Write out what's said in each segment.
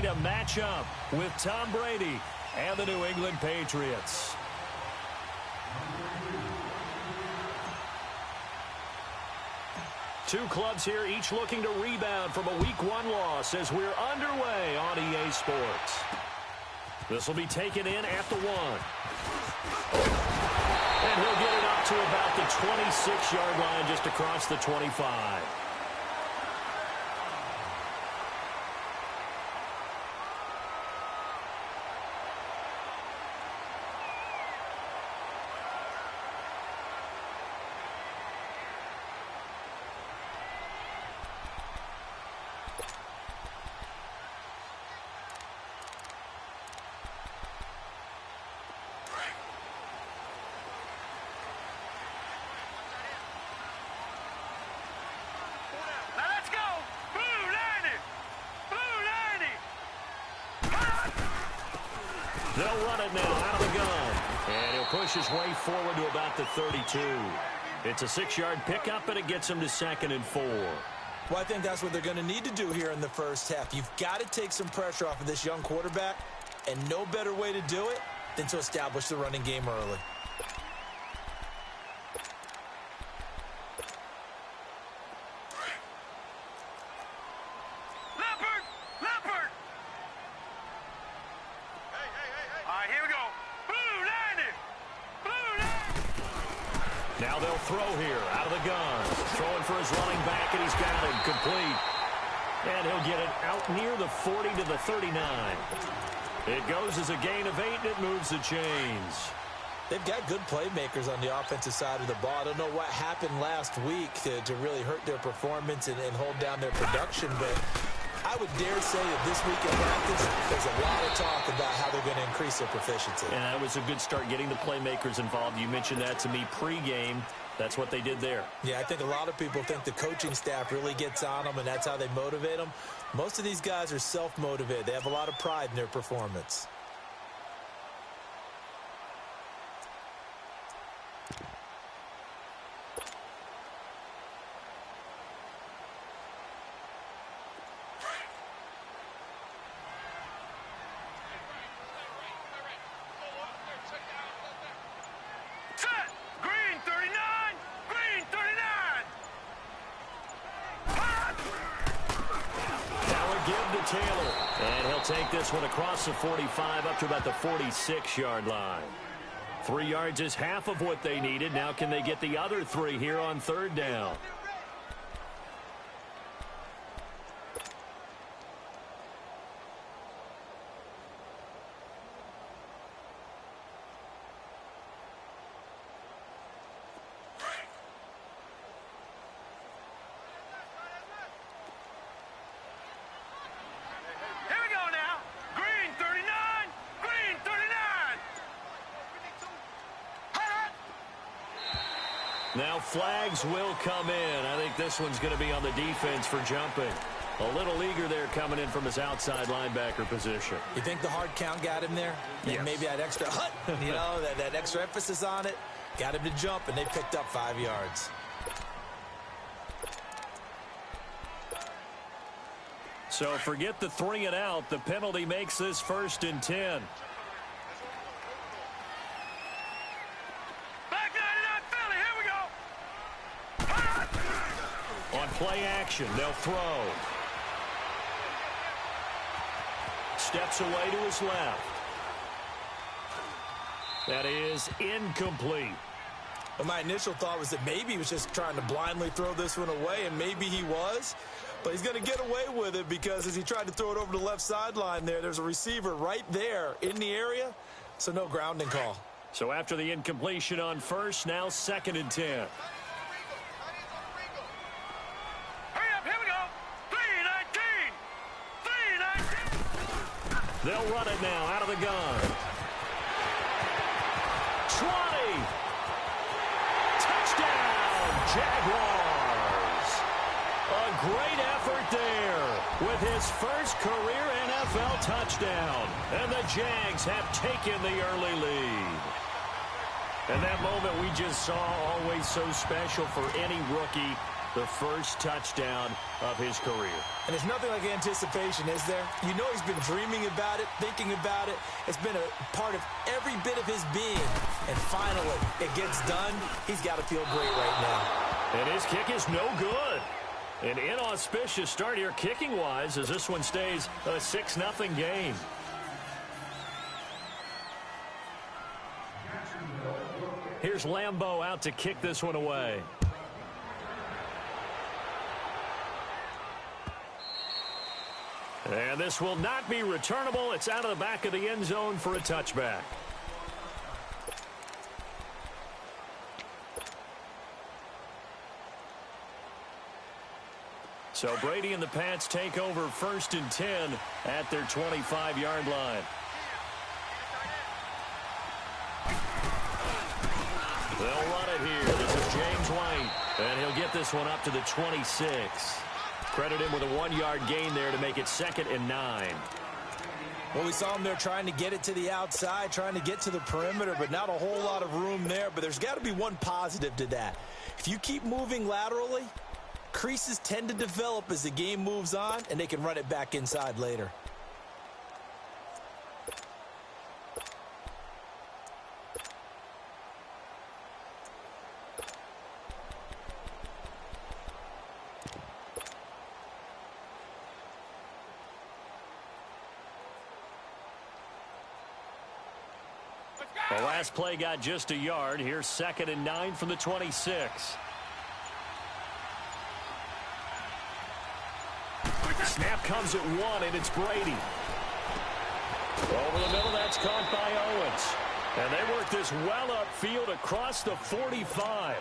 to match up with Tom Brady and the New England Patriots. Two clubs here, each looking to rebound from a Week 1 loss as we're underway on EA Sports. This will be taken in at the 1. And he'll get it up to about the 26-yard line, just across the 25. They'll run it now out of the gun. And he'll push his way forward to about the 32. It's a 6-yard pickup, and it gets him to 2nd and 4. Well, I think that's what they're going to need to do here in the first half. You've got to take some pressure off of this young quarterback, and no better way to do it than to establish the running game early. Now they'll throw here out of the gun. Throwing for his running back, and he's got him complete. And he'll get it out near the 40 to the 39. It goes as a gain of 8, and it moves the chains. They've got good playmakers on the offensive side of the ball. I don't know what happened last week to really hurt their performance and hold down their production, but I would dare say that this week in practice, there's a lot of talk about how they're going to increase their proficiency. And that was a good start, getting the playmakers involved. You mentioned that to me pregame. That's what they did there. Yeah, I think a lot of people think the coaching staff really gets on them, and that's how they motivate them. Most of these guys are self-motivated. They have a lot of pride in their performance. Taylor, and he'll take this one across the 45 up to about the 46-yard line. 3 yards is half of what they needed. Now can they get the other 3 here on 3rd down? Now flags will come in. I think this one's going to be on the defense for jumping. A little eager there coming in from his outside linebacker position. You think the hard count got him there? Yes. And maybe that extra that extra emphasis on it got him to jump, and they picked up 5 yards. So forget the 3 and out. The penalty makes this 1st and 10. On play action, they'll throw. Steps away to his left. That is incomplete. Well, my initial thought was that maybe he was just trying to blindly throw this one away, and maybe he was. But he's going to get away with it because as he tried to throw it over the left sideline there's a receiver right there in the area, so no grounding call. So after the incompletion on 1st, now 2nd and 10. They'll run it now out of the gun. 20. Touchdown, Jaguars. A great effort there with his first career NFL touchdown. And the Jags have taken the early lead. And that moment we just saw, always so special for any rookie. the first touchdown of his career. And there's nothing like anticipation, is there? You know he's been dreaming about it, thinking about it. It's been a part of every bit of his being. And finally, it gets done. He's got to feel great right now. And his kick is no good. An inauspicious start here kicking-wise as this one stays a 6-0 game. Here's Lambeau out to kick this one away. And this will not be returnable. It's out of the back of the end zone for a touchback. So Brady and the Pats take over 1st and 10 at their 25-yard line. They'll run it here. This is James White, and he'll get this one up to the 26. Credit him with a 1-yard gain there to make it 2nd and 9. Well, we saw him there trying to get it to the outside, trying to get to the perimeter, but not a whole lot of room there. But there's got to be one positive to that. If you keep moving laterally, creases tend to develop as the game moves on, and they can run it back inside later. The last play got just a yard. Here's 2nd and 9 from the 26. Snap comes at 1, and it's Brady. Over the middle, that's caught by Owens. And they work this well upfield across the 45.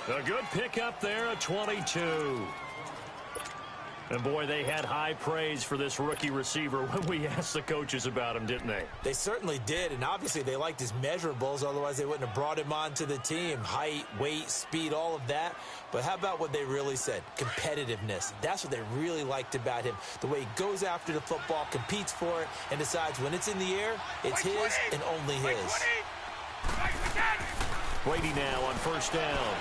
A good pickup there at 22. And, boy, they had high praise for this rookie receiver when we asked the coaches about him, didn't they? They certainly did, and obviously they liked his measurables. Otherwise, they wouldn't have brought him onto the team. Height, weight, speed, all of that. But how about what they really said? Competitiveness. That's what they really liked about him. The way he goes after the football, competes for it, and decides when it's in the air, it's his and only his. Brady now on 1st down.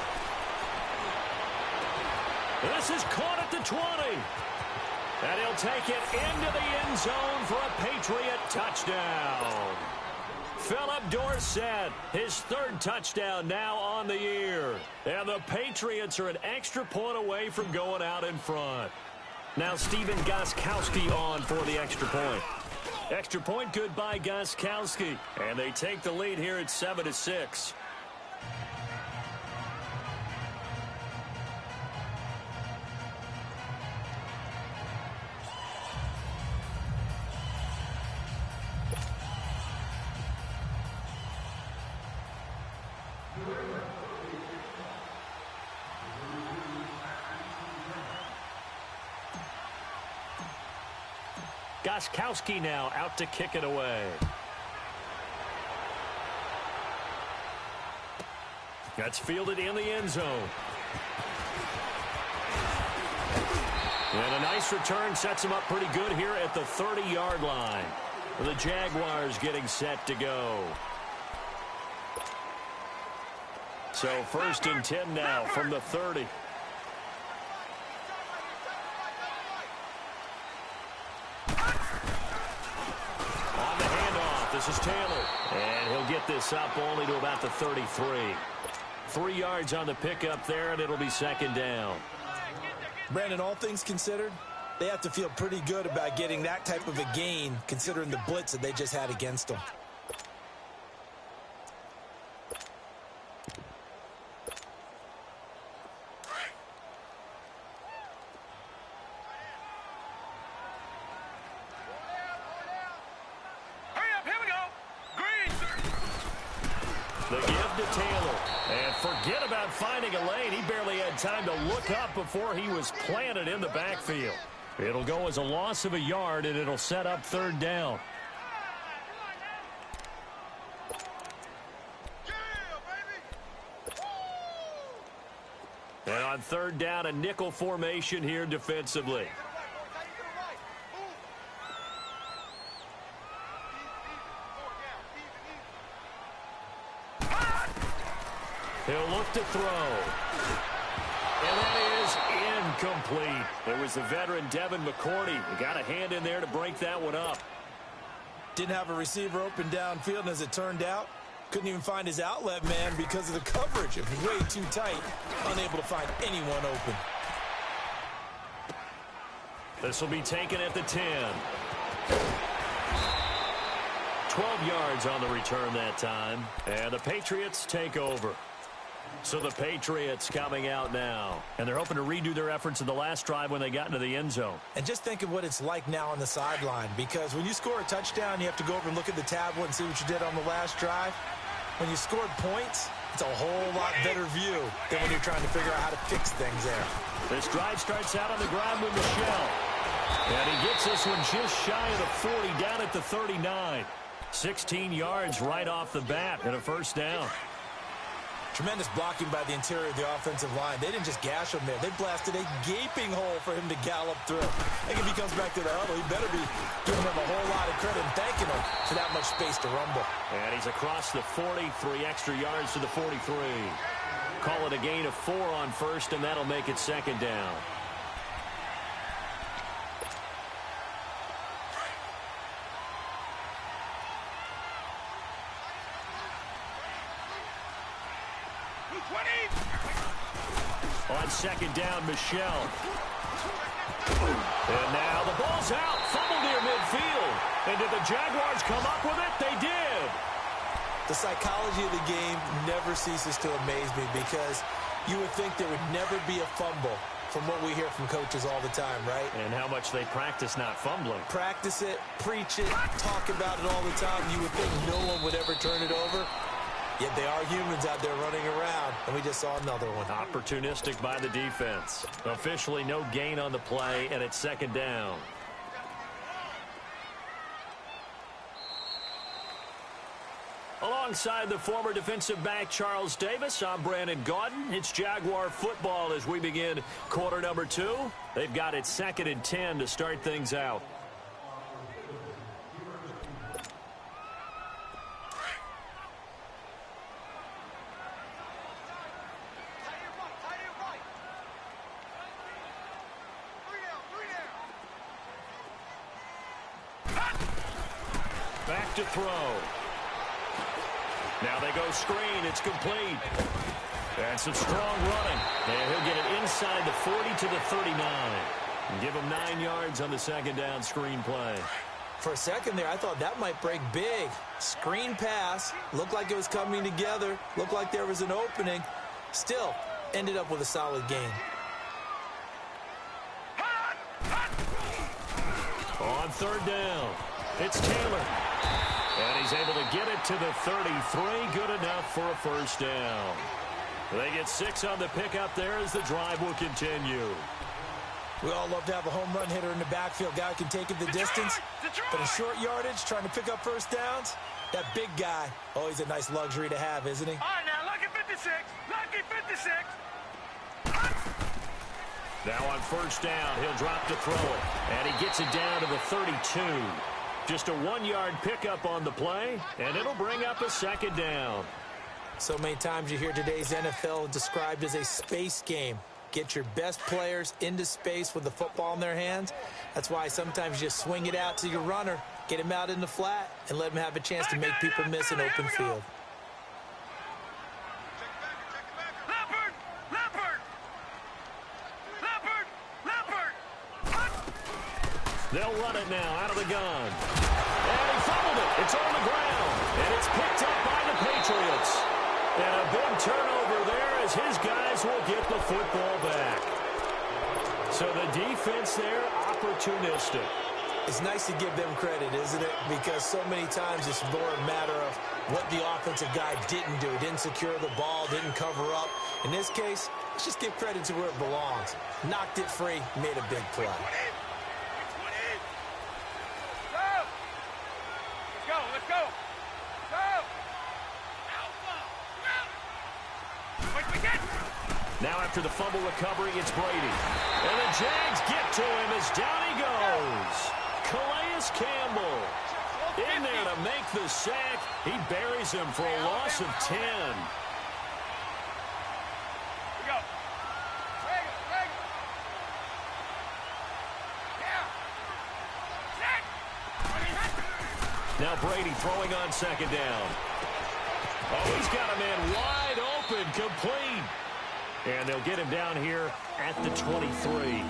This is caught at the 20. And he'll take it into the end zone for a Patriot touchdown. Philip Dorsett, his 3rd touchdown now on the year. And the Patriots are an extra point away from going out in front. Now Stephen Gostkowski on for the extra point. Extra point good by Gostkowski. And they take the lead here at 7-6. Gostkowski now out to kick it away. That's fielded in the end zone. And a nice return sets him up pretty good here at the 30-yard line. The Jaguars getting set to go. So 1st and 10 now from the 30. This is Taylor, and he'll get this up only to about the 33. 3 yards on the pickup there, and it'll be 2nd down. Brandon, all things considered, they have to feel pretty good about getting that type of a gain, considering the blitz that they just had against them. The give to Taylor. And forget about finding a lane. He barely had time to look up before he was planted in the backfield. It'll go as a loss of a yard, and it'll set up 3rd down. And on 3rd down, a nickel formation here defensively. He'll look to throw. And that is is incomplete. It was the veteran Devin McCourty who got a hand in there to break that one up. Didn't have a receiver open downfield, and as it turned out, couldn't even find his outlet man because of the coverage. It was way too tight, unable to find anyone open. This will be taken at the 10. 12 yards on the return that time. And the Patriots take over. So the Patriots coming out now. And they're hoping to redo their efforts in the last drive when they got into the end zone. And just think of what it's like now on the sideline. Because when you score a touchdown, you have to go over and look at the tablet and see what you did on the last drive. When you scored points, it's a whole lot better view than when you're trying to figure out how to fix things there. This drive starts out on the ground with Michel. And he gets this one just shy of the 40, down at the 39. 16 yards right off the bat and a first down. Tremendous blocking by the interior of the offensive line. They didn't just gash him there. They blasted a gaping hole for him to gallop through. I think if he comes back to the huddle, he better be giving them a whole lot of credit and thanking them for that much space to rumble. And he's across the 40, 3 extra yards to the 43. Call it a gain of 4 on first, and that'll make it second down. On second down, Michel. And now the ball's out. Fumble near midfield. And did the Jaguars come up with it? They did. The psychology of the game never ceases to amaze me because you would think there would never be a fumble from what we hear from coaches all the time, right? And how much they practice not fumbling. Practice it, preach it, talk about it all the time. You would think no one would ever turn it over. Yet they are humans out there running around, and we just saw another one. Opportunistic by the defense. Officially no gain on the play, and it's second down. Alongside the former defensive back Charles Davis, I'm Brandon Gaudin. It's Jaguar football as we begin quarter number 2. They've got it 2nd and 10 to start things out. Back to throw. Now they go screen. It's complete. And some strong running. And he'll get it inside the 40 to the 39. And give him 9 yards on the second down screen play. For a second there, I thought that might break big. Screen pass. Looked like it was coming together. Looked like there was an opening. Still, ended up with a solid gain. On third down, it's Taylor. And he's able to get it to the 33. Good enough for a first down. They get 6 on the pickup there as the drive will continue. We all love to have a home run hitter in the backfield. Guy who can take it the distance. But in short yardage, trying to pick up first downs, that big guy, always a nice luxury to have, isn't he? All right, now, lucky 56. Lucky 56. Now on first down, he'll drop to throw it. And he gets it down to the 32. Just a 1-yard pickup on the play, and it'll bring up a second down. So many times you hear today's NFL described as a space game. Get your best players into space with the football in their hands. That's why sometimes you swing it out to your runner, get him out in the flat, and let him have a chance to make people miss an open field. They'll run it now out of the gun. And he fumbled it. It's on the ground. And it's picked up by the Patriots. And a big turnover there as his guys will get the football back. So the defense there, opportunistic. It's nice to give them credit, isn't it? Because so many times it's more a matter of what the offensive guy didn't do. Didn't secure the ball, didn't cover up. In this case, let's just give credit to where it belongs. Knocked it free, made a big play. Let's go. Now after the fumble recovery, it's Brady. And the Jags get to him as down he goes. Calais Campbell in there to make the sack. He buries him for a loss of 10. Now Brady throwing on second down. Oh, he's got a man wide open, complete. And they'll get him down here at the 23.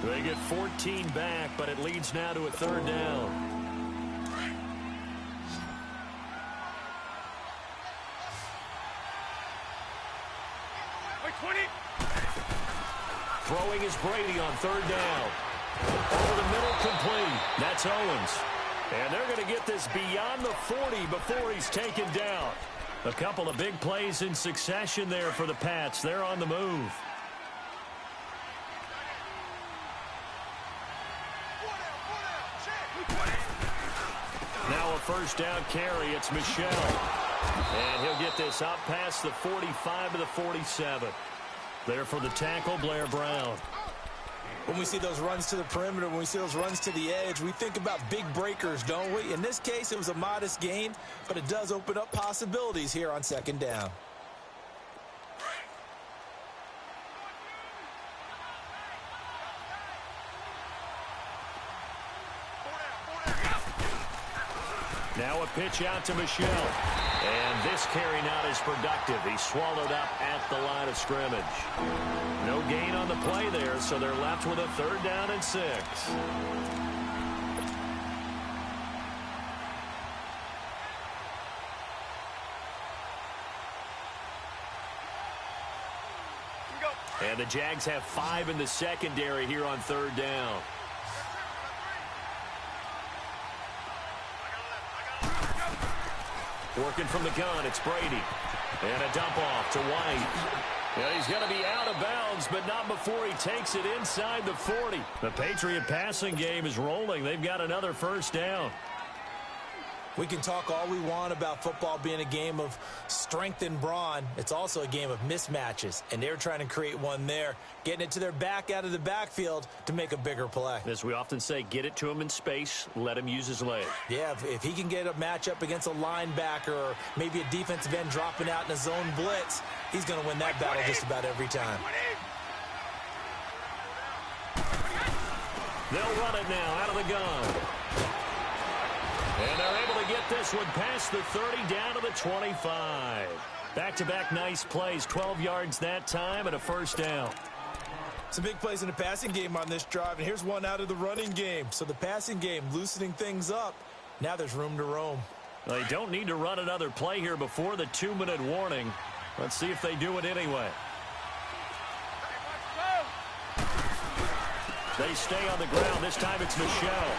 They get 14 back, but it leads now to a third down. Throwing is Brady on third down. Over the middle, complete. That's Owens. And they're going to get this beyond the 40 before he's taken down. A couple of big plays in succession there for the Pats. They're on the move. Now a first down carry. It's Michel. And he'll get this out past the 45 to the 47. There for the tackle, Blair Brown. When we see those runs to the perimeter, when we see those runs to the edge, we think about big breakers, don't we? In this case, it was a modest gain, but it does open up possibilities here on second down. Now a pitch out to Michel. And this carry not as productive. He's swallowed up at the line of scrimmage. No gain on the play there, so they're left with a third down and 6. And the Jags have 5 in the secondary here on third down. Working from the gun, it's Brady. And a dump off to White. Yeah, he's going to be out of bounds, but not before he takes it inside the 40. The Patriot passing game is rolling. They've got another first down. We can talk all we want about football being a game of strength and brawn. It's also a game of mismatches, and they're trying to create one there, getting it to their back out of the backfield to make a bigger play. As we often say, get it to him in space, let him use his leg. Yeah, if he can get a matchup against a linebacker or maybe a defensive end dropping out in a zone blitz, he's going to win that battle just about every time. They'll run it now out of the gun. And they're able to get this one past the 30 down to the 25. Back-to-back nice plays, 12 yards that time and a first down. Some big plays in the passing game on this drive, and here's one out of the running game. So the passing game loosening things up. Now there's room to roam. They don't need to run another play here before the 2-minute warning. Let's see if they do it anyway. They stay on the ground. This time it's Michel.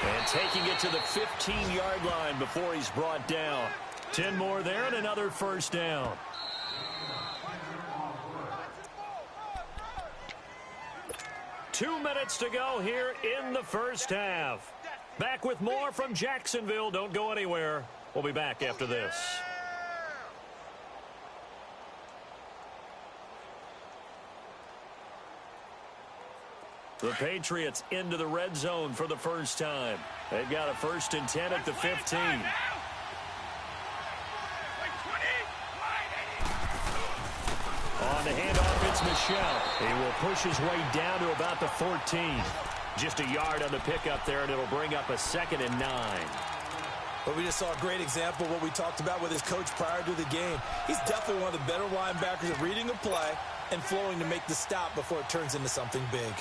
And taking it to the 15-yard line before he's brought down. 10 more there and another first down. Two minutes to go here in the first half. Back with more from Jacksonville. Don't go anywhere. We'll be back after this. The Patriots into the red zone for the first time. They've got a 1st and 10 at the 15. On the handoff, it's Michel. He will push his way down to about the 14. Just a yard on the pickup there, and it'll bring up a 2nd and 9. But we just saw a great example of what we talked about with his coach prior to the game. He's definitely one of the better linebackers at reading a play and flowing to make the stop before it turns into something big.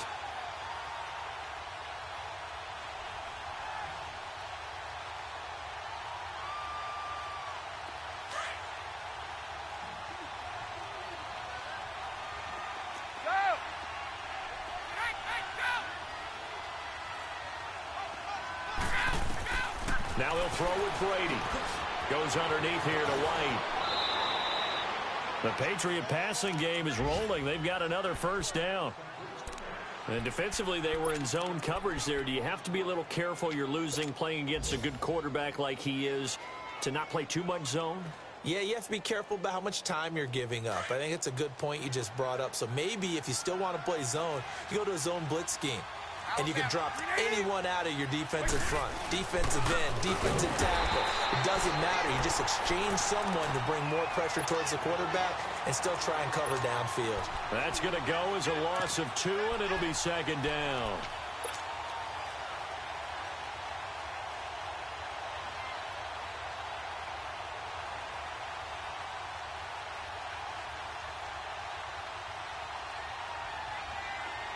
Now he'll throw with Brady. Goes underneath here to White. The Patriot passing game is rolling. They've got another first down. And defensively, they were in zone coverage there. Do you have to be a little careful you're losing playing against a good quarterback like he is to not play too much zone? Yeah, you have to be careful about how much time you're giving up. I think it's a good point you just brought up. So maybe if you still want to play zone, you go to a zone blitz scheme. And you can drop anyone out of your defensive front. Defensive end, defensive tackle. It doesn't matter. You just exchange someone to bring more pressure towards the quarterback and still try and cover downfield. That's going to go as a loss of 2, and it'll be 2nd down.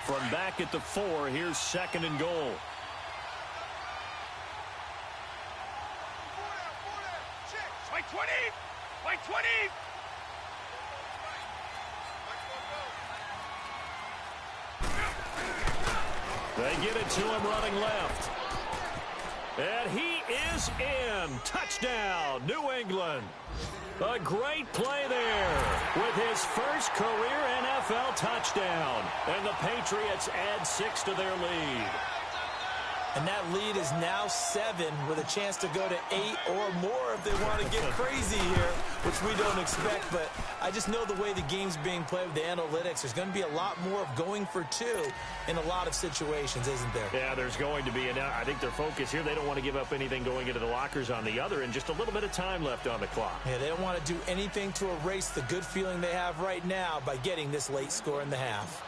From back at the 4, here's 2nd and goal. White 20! White 20! They get it to him running left. And he is in. Touchdown, New England. A great play there with his first career NFL touchdown. And the Patriots add 6 to their lead. And that lead is now 7 with a chance to go to 8 or more if they want to get crazy here, which we don't expect. But I just know the way the game's being played with the analytics, there's going to be a lot more of going for 2 in a lot of situations, isn't there? Yeah, there's going to be. And I think their focus here, they don't want to give up anything going into the lockers on the other, and just a little bit of time left on the clock. Yeah, they don't want to do anything to erase the good feeling they have right now by getting this late score in the half.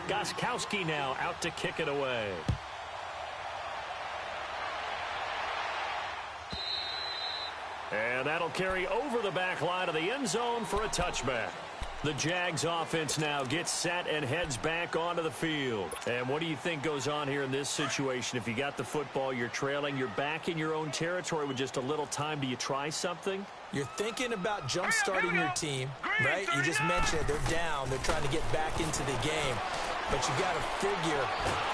Gostkowski now out to kick it away. And that'll carry over the back line of the end zone for a touchback. The Jags offense now gets set and heads back onto the field. And what do you think goes on here in this situation? If you got the football, you're trailing, you're back in your own territory with just a little time. Do you try something? You're thinking about jump-starting your team, right? You just mentioned it. They're down. They're trying to get back into the game. But you got to figure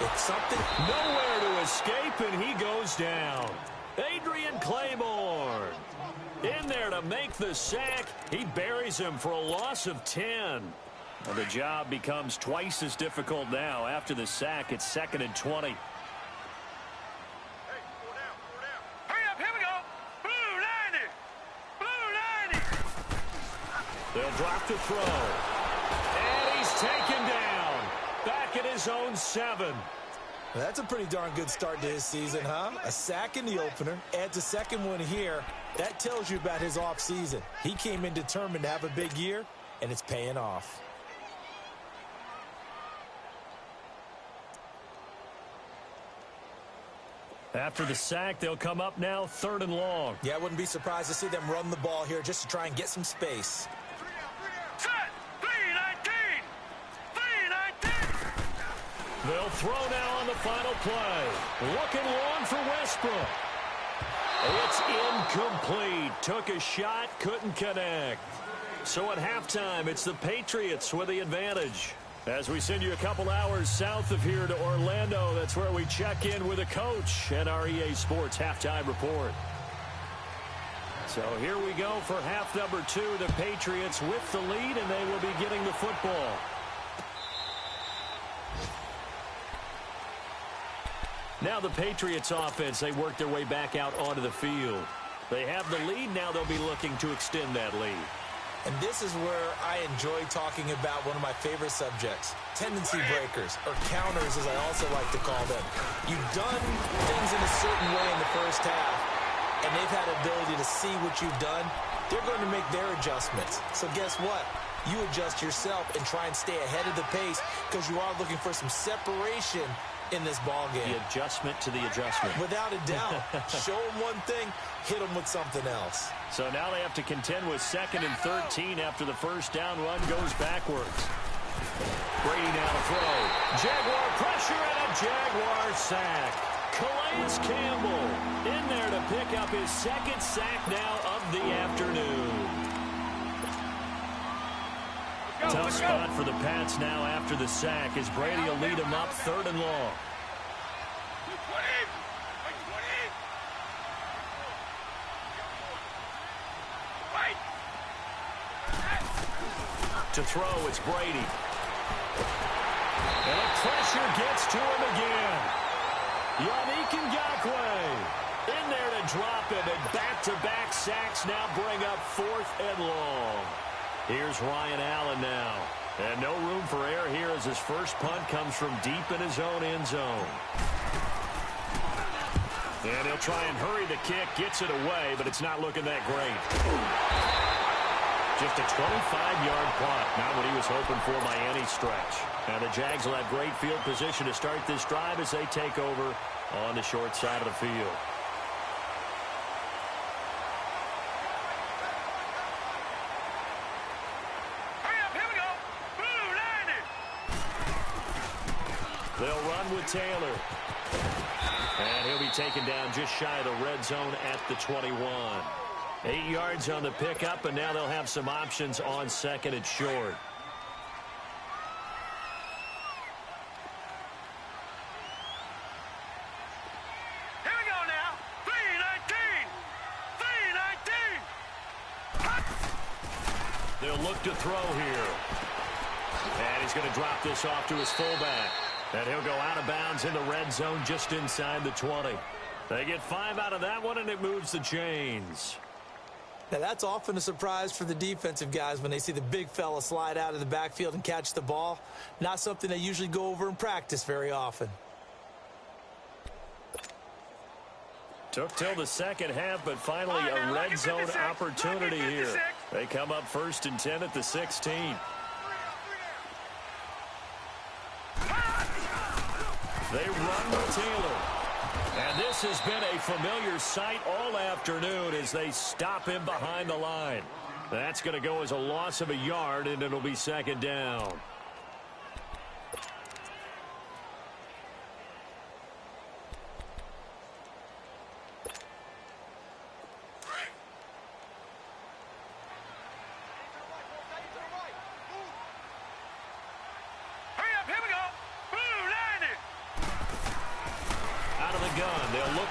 it's something. Nowhere to escape, and he goes down. Adrian Claiborne in there to make the sack. He buries him for a loss of 10. Well, the job becomes twice as difficult now. After the sack, it's 2nd and 20. Hurry up, here we go. Blue 90. Blue 90. They'll drop to throw. And he's taken down. Back at his own 7. Well, that's a pretty darn good start to his season, huh? A sack in the opener, adds a second one here. That tells you about his offseason. He came in determined to have a big year, and it's paying off. After the sack, they'll come up now 3rd and long. Yeah, I wouldn't be surprised to see them run the ball here just to try and get some space. Set. 319. 319. They'll throw now on the final play. Looking long for Westbrook. It's incomplete. Took a shot, couldn't connect. So at halftime, it's the Patriots with the advantage. As we send you a couple hours south of here to Orlando, that's where we check in with a coach and our EA Sports halftime report. So here we go for half number 2. The Patriots with the lead, and they will be getting the football. Now the Patriots offense, they work their way back out onto the field. They have the lead. Now they'll be looking to extend that lead. And this is where I enjoy talking about one of my favorite subjects, tendency breakers, or counters as I also like to call them. You've done things in a certain way in the first half, and they've had the ability to see what you've done. They're going to make their adjustments. So guess what? You adjust yourself and try and stay ahead of the pace because you are looking for some separation in this ball game. The adjustment to the adjustment. Without a doubt. Show them one thing, hit them with something else. So now they have to contend with 2nd and 13 after the first down run goes backwards. Brady now to throw. Jaguar pressure and a Jaguar sack. Calais Campbell in there to pick up his 2nd sack now of the afternoon. Tough spot for the Pats now after the sack as Brady will lead them up 3rd and long. To throw, it's Brady. And the pressure gets to him again. Yannick Ngakoue in there to drop him, and back-to-back sacks now bring up 4th and long. Here's Ryan Allen now. And no room for error here as his first punt comes from deep in his own end zone. And he'll try and hurry the kick, gets it away, but it's not looking that great. Just a 25-yard punt, not what he was hoping for by any stretch. Now the Jags will have great field position to start this drive as they take over on the short side of the field. They'll run with Taylor. And he'll be taken down just shy of the red zone at the 21. 8 yards on the pickup, and now they'll have some options on second and short. Here we go now. 3-19. 3-19. They'll look to throw here. And he's going to drop this off to his fullback. And he'll go out of bounds in the red zone just inside the 20. They get 5 out of that one, and it moves the chains. Now, that's often a surprise for the defensive guys when they see the big fella slide out of the backfield and catch the ball. Not something they usually go over in practice very often. Took till the second half, but finally a red zone opportunity here. They come up 1st and 10 at the 16. They run with Taylor. And this has been a familiar sight all afternoon as they stop him behind the line. That's going to go as a loss of a yard, and it'll be second down.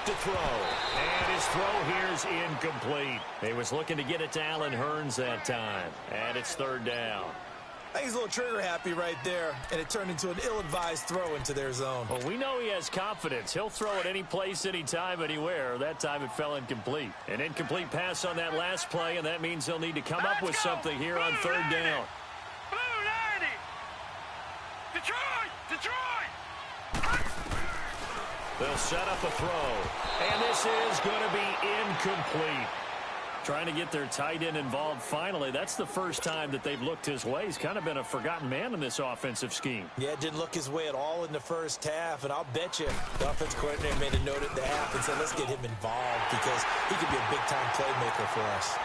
To throw, and his throw here is incomplete. He was looking to get it to Allen Hurns that time, and it's 3rd down. I think he's a little trigger happy right there, and it turned into an ill-advised throw into their zone. Well, we know he has confidence. He'll throw it any place, anytime, anywhere. That time it fell incomplete. An incomplete pass on that last play, and that means they'll need to come up with something here on 3rd down. Blue 90. Detroit! Detroit! They'll set up a throw, and this is going to be incomplete. Trying to get their tight end involved finally. That's the first time that they've looked his way. He's kind of been a forgotten man in this offensive scheme. Yeah, it didn't look his way at all in the first half, and I'll bet you the offense coordinator made a note at the half and said, let's get him involved because he could be a big-time playmaker for us.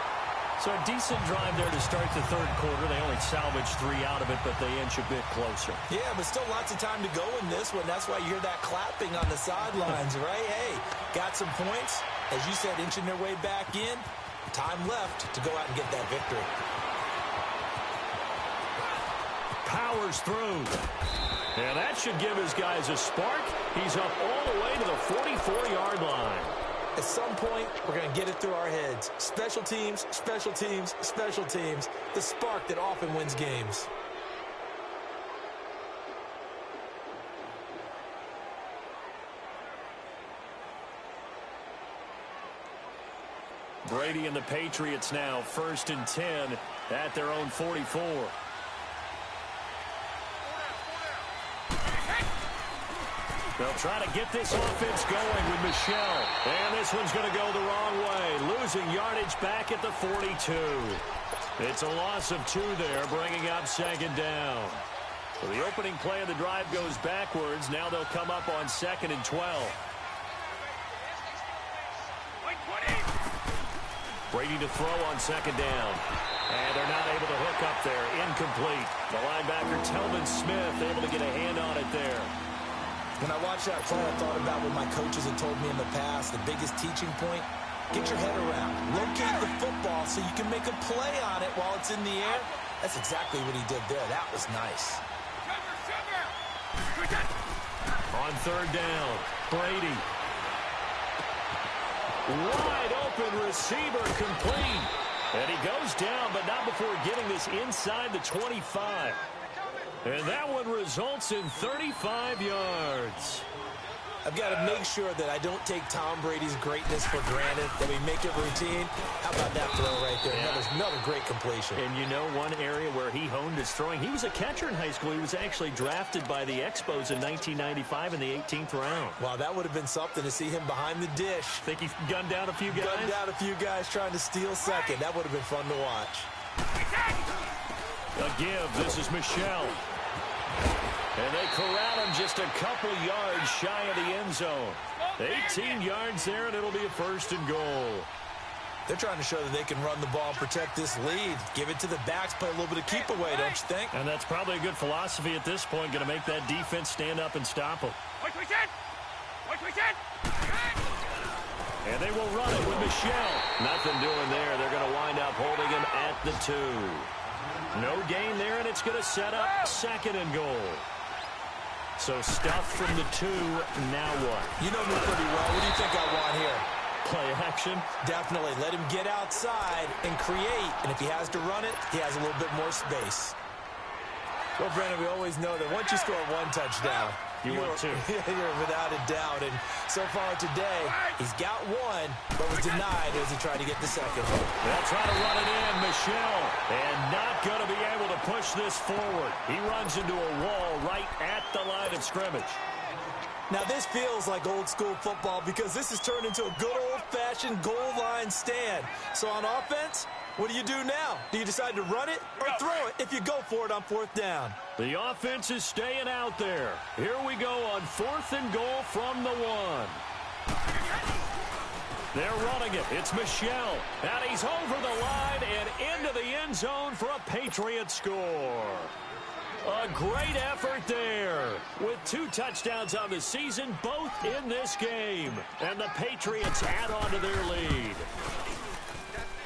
So a decent drive there to start the 3rd quarter. They only salvaged 3 out of it, but they inch a bit closer. Yeah, but still lots of time to go in this one. That's why you hear that clapping on the sidelines, right? Hey, got some points. As you said, inching their way back in. Time left to go out and get that victory. Powers through. And that should give his guys a spark. He's up all the way to the 44-yard line. At some point, we're going to get it through our heads. Special teams, special teams, special teams. The spark that often wins games. Brady and the Patriots now 1st and 10 at their own 44. They'll try to get this offense going with Michel. And this one's going to go the wrong way. Losing yardage back at the 42. It's a loss of 2 there, bringing up 2nd down. So the opening play of the drive goes backwards. Now they'll come up on 2nd and 12. Brady to throw on 2nd down. And they're not able to hook up there. Incomplete. The linebacker, Telvin Smith, able to get a hand on it there. When I watched that play, I thought about what my coaches had told me in the past. The biggest teaching point, get your head around. Locate the football so you can make a play on it while it's in the air. That's exactly what he did there. That was nice. On 3rd down, Brady. Wide open receiver complete. And he goes down, but not before getting this inside the 25. And that one results in 35 yards. I've got to make sure that I don't take Tom Brady's greatness for granted, that we make it routine. How about that throw right there? Yeah. Another great completion. And you know one area where he honed his throwing, he was a catcher in high school. He was actually drafted by the Expos in 1995 in the 18th round. Wow, that would have been something to see him behind the dish. Think he gunned down a few guys? Gunned down a few guys trying to steal second. That would have been fun to watch. A give. This is Michel. And they corral him just a couple yards shy of the end zone. 18 yards there, and it'll be a 1st and goal. They're trying to show that they can run the ball and protect this lead. Give it to the backs, play a little bit of keep away, don't you think? And that's probably a good philosophy at this point, going to make that defense stand up and stop them. And they will run it with Michelle. Nothing doing there. They're going to wind up holding him at the 2. No gain there, and it's going to set up 2nd and goal. So stuff from the 2. Now what? You know me pretty well. What do you think I want here? Play action? Definitely. Let him get outside and create. And if he has to run it, he has a little bit more space. Well, Brandon, we always know that once you score 1 touchdown, you're without a doubt. And so far today, he's got 1, but was denied as he tried to get the 2nd. They'll try to run it in, Michelle, and not going to be able to push this forward. He runs into a wall right at the line of scrimmage. Now, this feels like old-school football because this has turned into a good old-fashioned goal line stand. So on offense, what do you do now? Do you decide to run it or throw it if you go for it on 4th down? The offense is staying out there. Here we go on 4th and goal from the 1. They're running it. It's Michelle. And he's over the line and into the end zone for a Patriot score. A great effort there with 2 touchdowns on the season, both in this game. And the Patriots add on to their lead.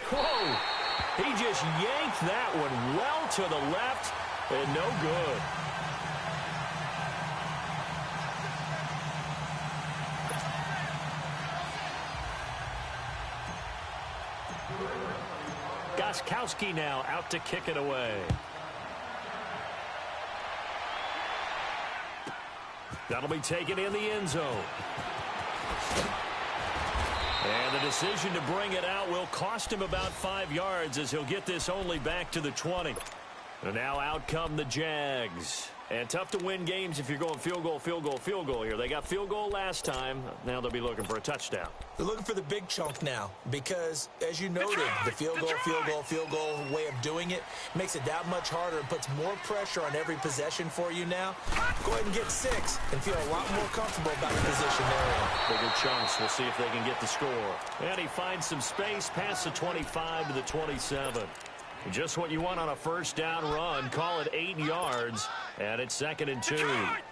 Whoa! He just yanked that one well to the left and no good. Gostkowski now out to kick it away. That'll be taken in the end zone. And the decision to bring it out will cost him about 5 yards as he'll get this only back to the 20. And now out come the Jags. And tough to win games if you're going field goal, field goal, field goal here. They got field goal last time. Now they'll be looking for a touchdown. They're looking for the big chunk now because, as you noted, the field goal way of doing it makes it that much harder and puts more pressure on every possession for you now. Go ahead and get 6 and feel a lot more comfortable about the position they're in. Bigger chunks. We'll see if they can get the score. And he finds some space past the 25 to the 27. Just what you want on a 1st down run. Call it 8 yards. And it's 2nd and 2.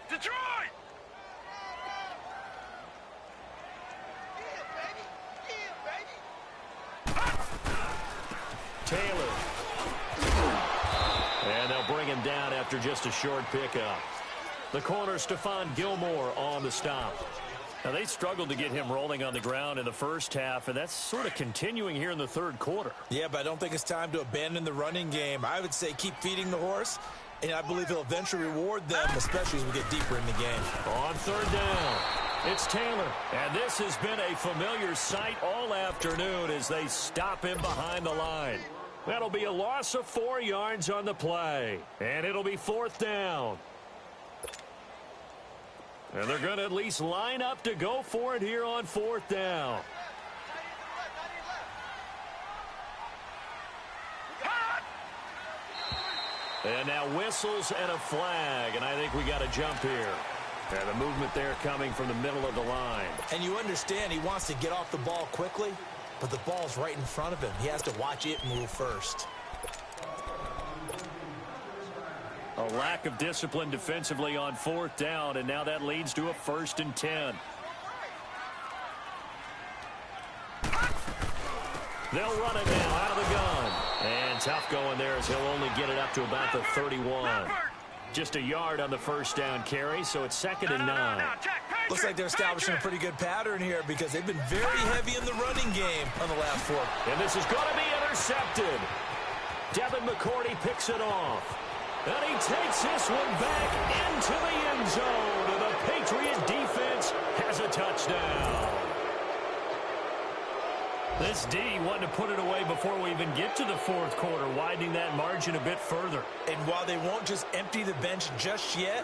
Detroit! Taylor. And they'll bring him down after just a short pickup. The corner, Stephon Gilmore on the stop. Now, they struggled to get him rolling on the ground in the first half, and that's sort of continuing here in the 3rd quarter. Yeah, but I don't think it's time to abandon the running game. I would say keep feeding the horse, and I believe he'll eventually reward them, especially as we get deeper in the game. On 3rd down, it's Taylor. And this has been a familiar sight all afternoon as they stop him behind the line. That'll be a loss of 4 yards on the play, and it'll be 4th down. And they're going to at least line up to go for it here on 4th down. And now whistles and a flag, and I think we got a jump here. And the movement there coming from the middle of the line. And you understand he wants to get off the ball quickly, but the ball's right in front of him. He has to watch it move first. A lack of discipline defensively on 4th down, and now that leads to a 1st and 10. They'll run it now out of the gun. And tough going there as he'll only get it up to about the 31. Just a yard on the 1st down carry, so it's 2nd and 9. Looks like they're establishing a pretty good pattern here because they've been very heavy in the running game on the last 4. And this is going to be intercepted. Devin McCourty picks it off. And he takes this one back into the end zone. And the Patriot defense has a touchdown. This D wanted to put it away before we even get to the 4th quarter, widening that margin a bit further. And while they won't just empty the bench just yet,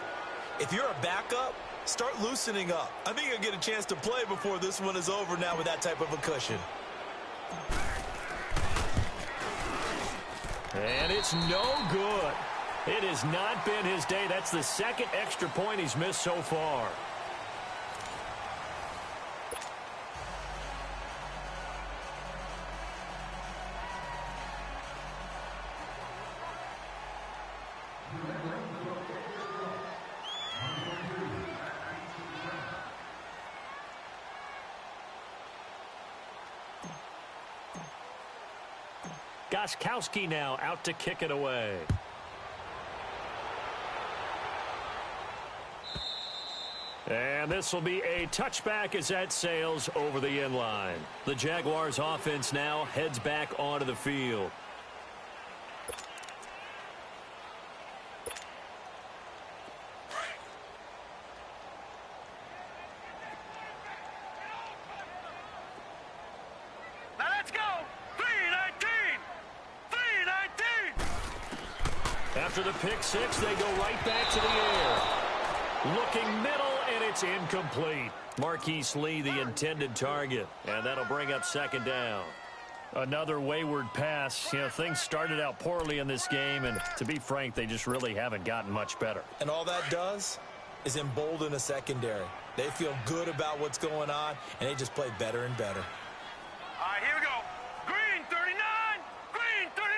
if you're a backup, start loosening up. I think you'll get a chance to play before this one is over now with that type of a cushion. And it's no good. It has not been his day. That's the 2nd extra point he's missed so far. Gostkowski now out to kick it away. And this will be a touchback as that sails over the end line. The Jaguars offense now heads back onto the field. Now let's go. 319. 319. After the pick six, they go right back to the air. Looking middle, and it's incomplete. Marquise Lee, the intended target, and that'll bring up second down. Another wayward pass. You know, things started out poorly in this game, and to be frank, they just really haven't gotten much better. And all that does is embolden a secondary. They feel good about what's going on, and they just play better and better. All right, here we go. Green 39. Green 39.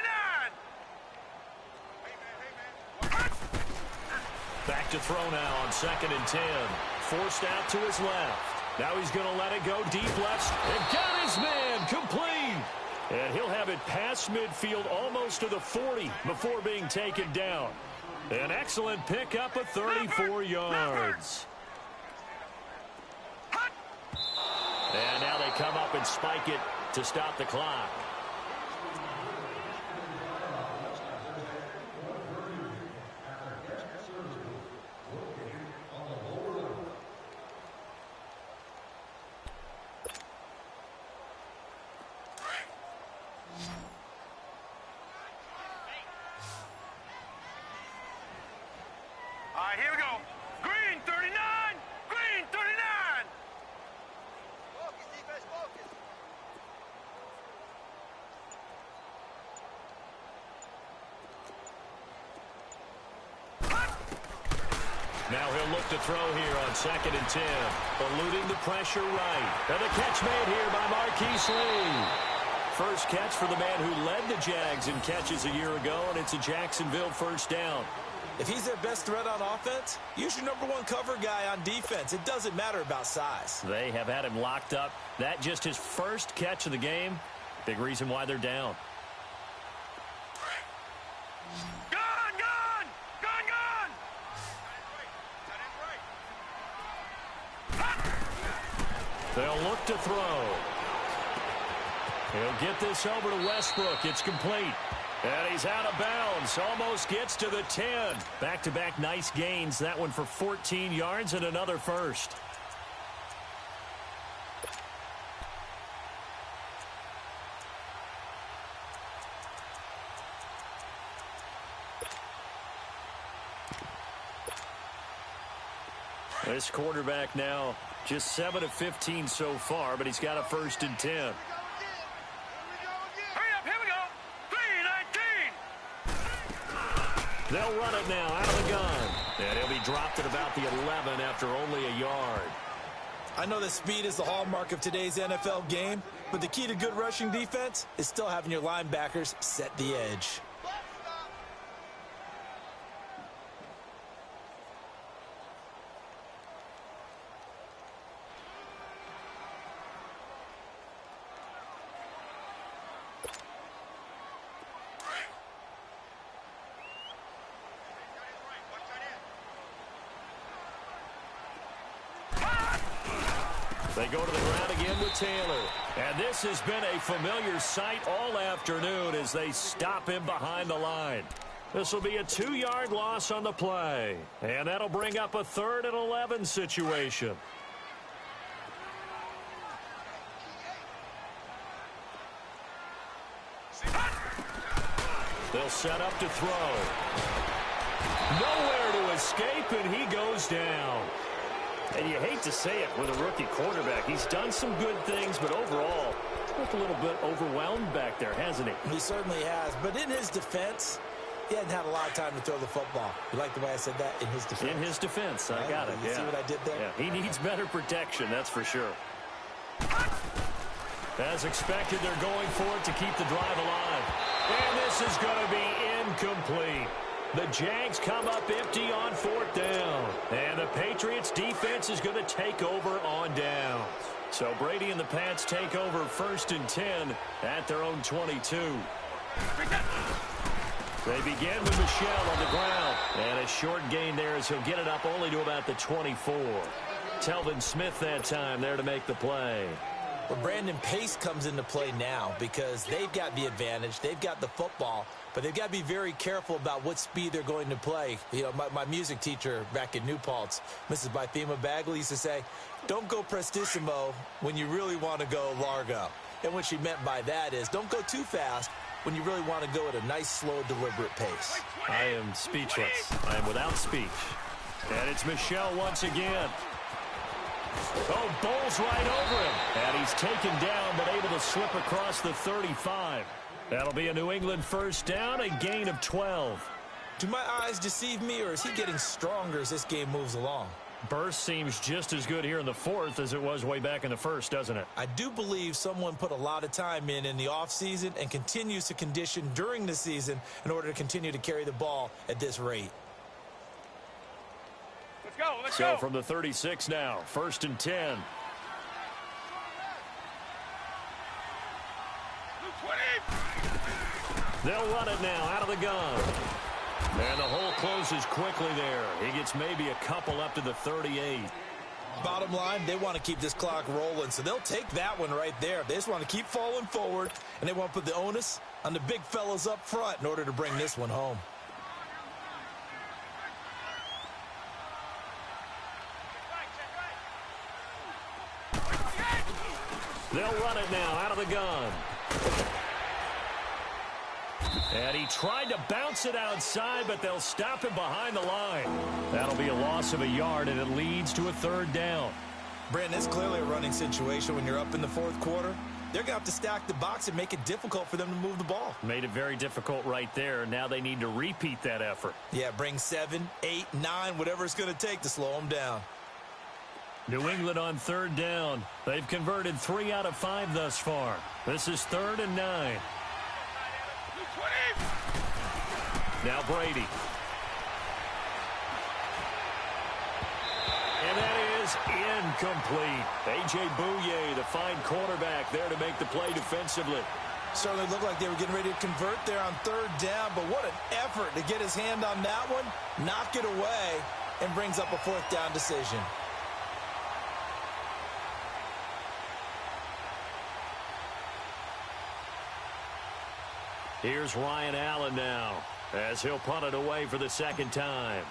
Back to throw now on 2nd and 10. Forced out to his left. Now he's going to let it go deep left. And got his man complete. And he'll have it past midfield almost to the 40 before being taken down. An excellent pickup of 34 yards. And now they come up and spike it to stop the clock. All right, here we go. Green 39. Green 39. Focus, defense, focus. Now he'll look to throw here on 2nd and 10. Eluding the pressure right. And the catch made here by Marquise Lee. First catch for the man who led the Jags in catches a year ago, and it's a Jacksonville first down. If he's their best threat on offense, use your number one cover guy on defense. It doesn't matter about size. They have had him locked up. That just his first catch of the game. Big reason why they're down. Gun, gun. Gun, gun. They'll look to throw. He'll get this over to Westbrook. It's complete. And he's out of bounds. Almost gets to the 10. Back-to-back nice gains. That one for 14 yards and another first. This quarterback now just 7 of 15 so far, but he's got a 1st and 10. They'll run it now out of the gun. And he'll be dropped at about the 11 after only a yard. I know that speed is the hallmark of today's NFL game, but the key to good rushing defense is still having your linebackers set the edge. They go to the ground again with Taylor. And this has been a familiar sight all afternoon as they stop him behind the line. This will be a 2-yard loss on the play. And that'll bring up a 3rd and 11 situation. They'll set up to throw. Nowhere to escape, and he goes down. And you hate to say it with a rookie quarterback. He's done some good things, but overall, looked a little bit overwhelmed back there, hasn't he? He certainly has. But in his defense, he hadn't had a lot of time to throw the football. You like the way I said that? In his defense. In his defense. I got it. You see what I did there? Yeah, he needs better protection, that's for sure. As expected, they're going for it to keep the drive alive. And this is going to be incomplete. The Jags come up empty on 4th down. And the Patriots defense is going to take over on downs. So Brady and the Pats take over 1st and 10 at their own 22. They begin with Michel on the ground. And a short gain there as he'll get it up only to about the 24. Telvin Smith that time there to make the play. Well, Brandon, pace comes into play now because they've got the advantage. They've got the football, but they've got to be very careful about what speed they're going to play. You know, my music teacher back in New Paltz, Mrs. Bythema Bagley, used to say, don't go prestissimo when you really want to go largo. And what she meant by that is don't go too fast when you really want to go at a nice, slow, deliberate pace. I am speechless. I am without speech. And it's Michel once again. Oh, bowls right over him. And he's taken down, but able to slip across the 35. That'll be a New England first down, a gain of 12. Do my eyes deceive me, or is he getting stronger as this game moves along? Burst seems just as good here in the fourth as it was way back in the first, doesn't it? I do believe someone put a lot of time in the offseason and continues to condition during the season in order to continue to carry the ball at this rate. Let's go. So from the 36 now, 1st and 10. They'll run it now out of the gun. And the hole closes quickly there. He gets maybe a couple up to the 38. Bottom line, they want to keep this clock rolling, so they'll take that one right there. They just want to keep falling forward, and they want to put the onus on the big fellas up front in order to bring this one home. They'll run it now out of the gun. And he tried to bounce it outside, but they'll stop him behind the line. That'll be a loss of a yard, and it leads to a 3rd down. Brandon, it's clearly a running situation when you're up in the 4th quarter. They're going to have to stack the box and make it difficult for them to move the ball. Made it very difficult right there. Now they need to repeat that effort. Yeah, bring 7, 8, 9, whatever it's going to take to slow them down. New England on 3rd down. They've converted 3 out of 5 thus far. This is 3rd and 9. Now Brady. And that is incomplete. A.J. Bouye, the fine cornerback, there to make the play defensively. Certainly looked like they were getting ready to convert there on 3rd down, but what an effort to get his hand on that one, knock it away, and brings up a 4th down decision. Here's Ryan Allen now, as he'll punt it away for the 2nd time.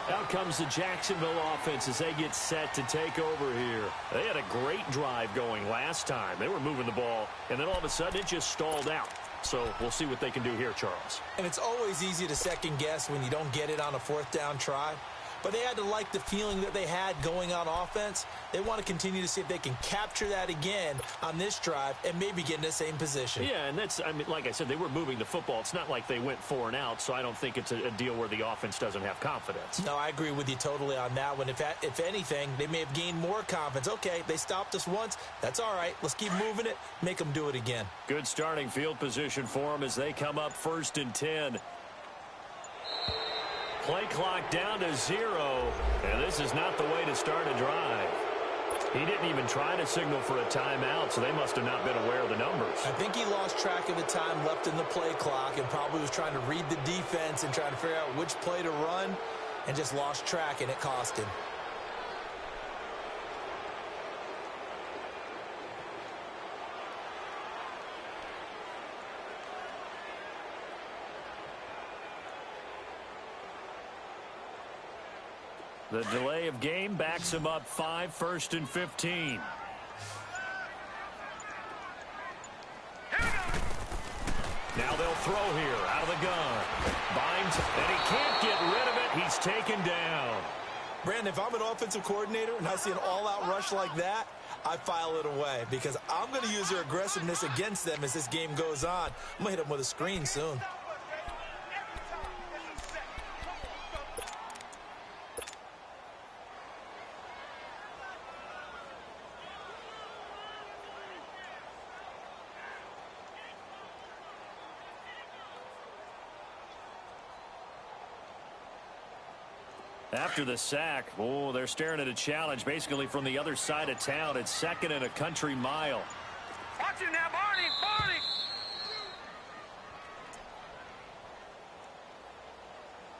Out comes the Jacksonville offense as they get set to take over here. They had a great drive going last time. They were moving the ball, and then all of a sudden it just stalled out. So we'll see what they can do here, Charles. And it's always easy to second guess when you don't get it on a 4th down try. But they had to like the feeling that they had going on offense. They want to continue to see if they can capture that again on this drive and maybe get in the same position. Yeah, and that's, I mean, like I said, they were moving the football. It's not like they went 4 and out, so I don't think it's a deal where the offense doesn't have confidence. No, I agree with you totally on that one. If anything, they may have gained more confidence. Okay, they stopped us once. That's all right. Let's keep moving it, make them do it again. Good starting field position for them as they come up 1st and 10. Play clock down to 0, and this is not the way to start a drive. He didn't even try to signal for a timeout, so they must have not been aware of the numbers. I think he lost track of the time left in the play clock and probably was trying to read the defense and trying to figure out which play to run and just lost track, and it cost him. The delay of game backs him up 5, 1st and 15. Now they'll throw here out of the gun. Binds, and he can't get rid of it. He's taken down. Brandon, if I'm an offensive coordinator and I see an all-out rush like that, I file it away because I'm going to use their aggressiveness against them as this game goes on. I'm going to hit them with a screen soon. After the sack, oh, they're staring at a challenge basically from the other side of town. It's 2nd and a country mile. Watch him now, Barney! Barney!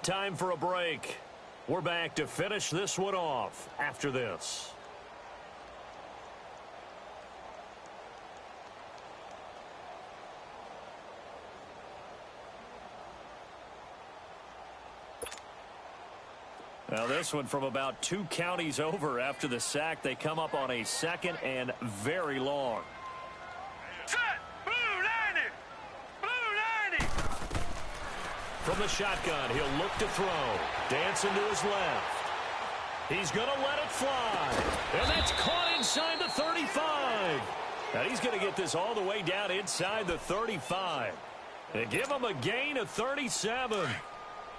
Time for a break. We're back to finish this one off after this. Now this one from about 2 counties over after the sack. They come up on a 2nd and very long. Set! Blue 90! Blue 90! From the shotgun, he'll look to throw. Dancing to his left. He's going to let it fly. And that's caught inside the 35. Now he's going to get this all the way down inside the 35. They give him a gain of 37.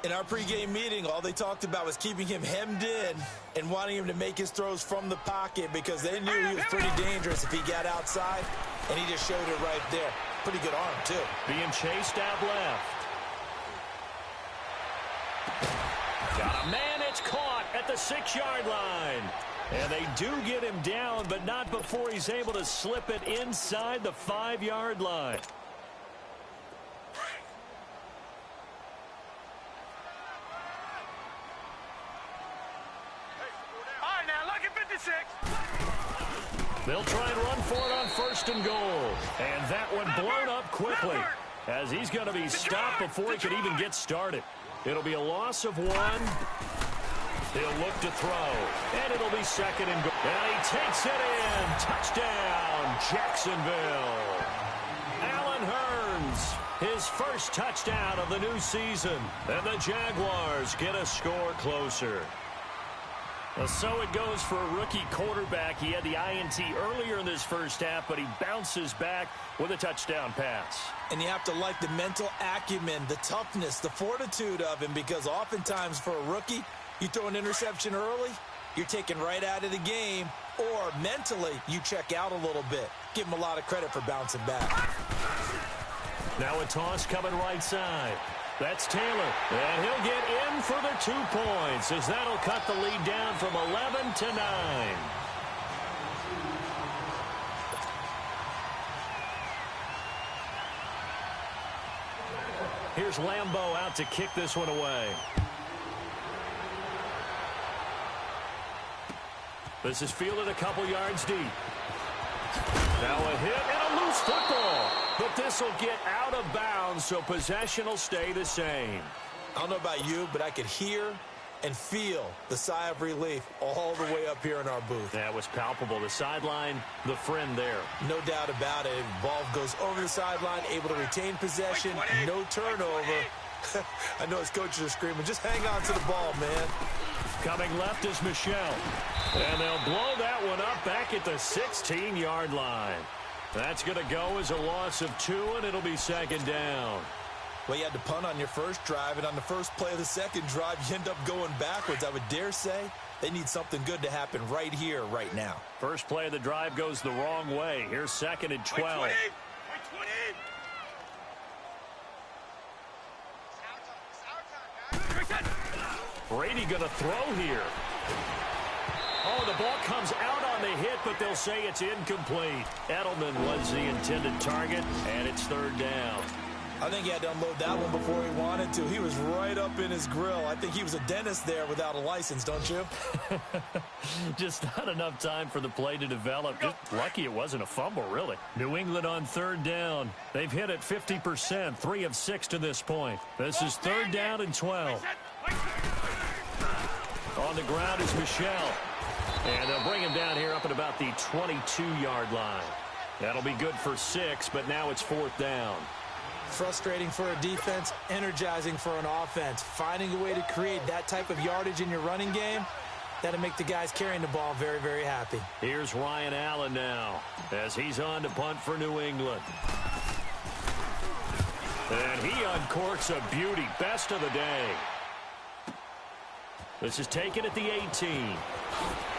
In our pregame meeting, all they talked about was keeping him hemmed in and wanting him to make his throws from the pocket because they knew he was pretty dangerous if he got outside, and he just showed it right there. Pretty good arm, too. Being chased out left. Got a man, it's caught at the 6-yard line. And they do get him down, but not before he's able to slip it inside the 5-yard line. They'll try and run for it on 1st and goal. And that one blown up quickly as he's going to be stopped before he could even get started. It'll be a loss of 1. He'll look to throw. And it'll be 2nd and goal. And he takes it in. Touchdown, Jacksonville. Allen Hurns, his first touchdown of the new season. And the Jaguars get a score closer. Well, so it goes for a rookie quarterback. He had the INT earlier in this first half, but he bounces back with a touchdown pass. And you have to like the mental acumen, the toughness, the fortitude of him, because oftentimes for a rookie, you throw an interception early, you're taken right out of the game, or mentally you check out a little bit. Give him a lot of credit for bouncing back. Now a toss coming right side. That's Taylor, and he'll get in for the 2 points as that'll cut the lead down from 11 to 9. Here's Lambeau out to kick this one away. This is fielded a couple yards deep. Now a hit and a loose football. But this will get out of bounds, so possession will stay the same. I don't know about you, but I could hear and feel the sigh of relief all the way up here in our booth. That was palpable. The sideline, the friend there. No doubt about it. Ball goes over the sideline, able to retain possession, no turnover. I know his coaches are screaming, just hang on to the ball, man. Coming left is Michelle. And they'll blow that one up back at the 16-yard line. That's going to go as a loss of 2, and it'll be 2nd down. Well, you had to punt on your first drive, and on the first play of the second drive, you end up going backwards. I would dare say they need something good to happen right here, right now. First play of the drive goes the wrong way. Here's 2nd and 12. Brady going to throw here. Oh, the ball comes out on the hit, but they'll say it's incomplete. Edelman was the intended target, and it's 3rd down. I think he had to unload that one before he wanted to. He was right up in his grill. I think he was a dentist there without a license, don't you? Just not enough time for the play to develop. Just lucky it wasn't a fumble, really. New England on 3rd down. They've hit it 50%, 3 of 6 to this point. This is 3rd down and 12. On the ground is Michelle. And they'll bring him down here up at about the 22-yard line. That'll be good for 6, but now it's 4th down. Frustrating for a defense, energizing for an offense. Finding a way to create that type of yardage in your running game, that'll make the guys carrying the ball very, very happy. Here's Ryan Allen now as he's on to punt for New England. And he uncorks a beauty, best of the day. This is taken at the 18.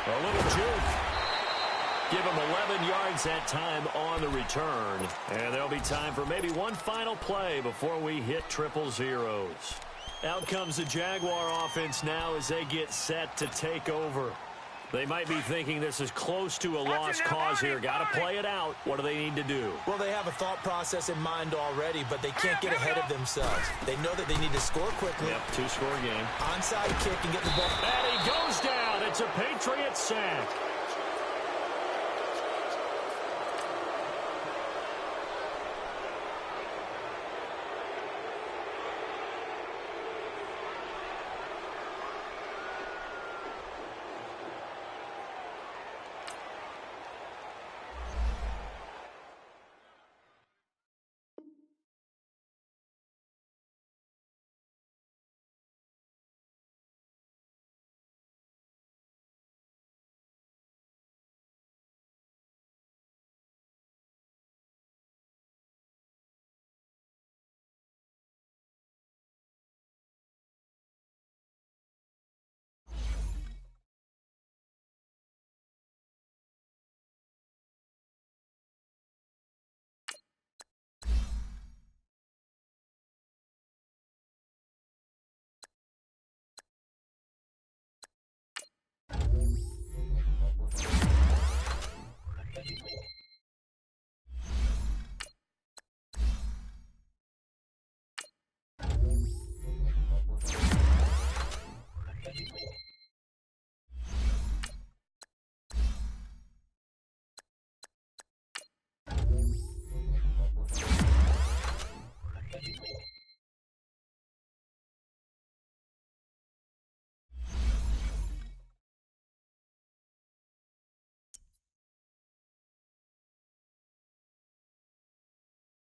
A little juke. Give him 11 yards that time on the return. And there'll be time for maybe one final play before we hit triple zeros. Out comes the Jaguar offense now as they get set to take over. They might be thinking this is close to a lost cause here. Got to play it out. What do they need to do? Well, they have a thought process in mind already, but they can't get ahead of themselves. They know that they need to score quickly. Yep, two-score game. Onside kick and get the ball. And he goes down. It's a Patriot sack.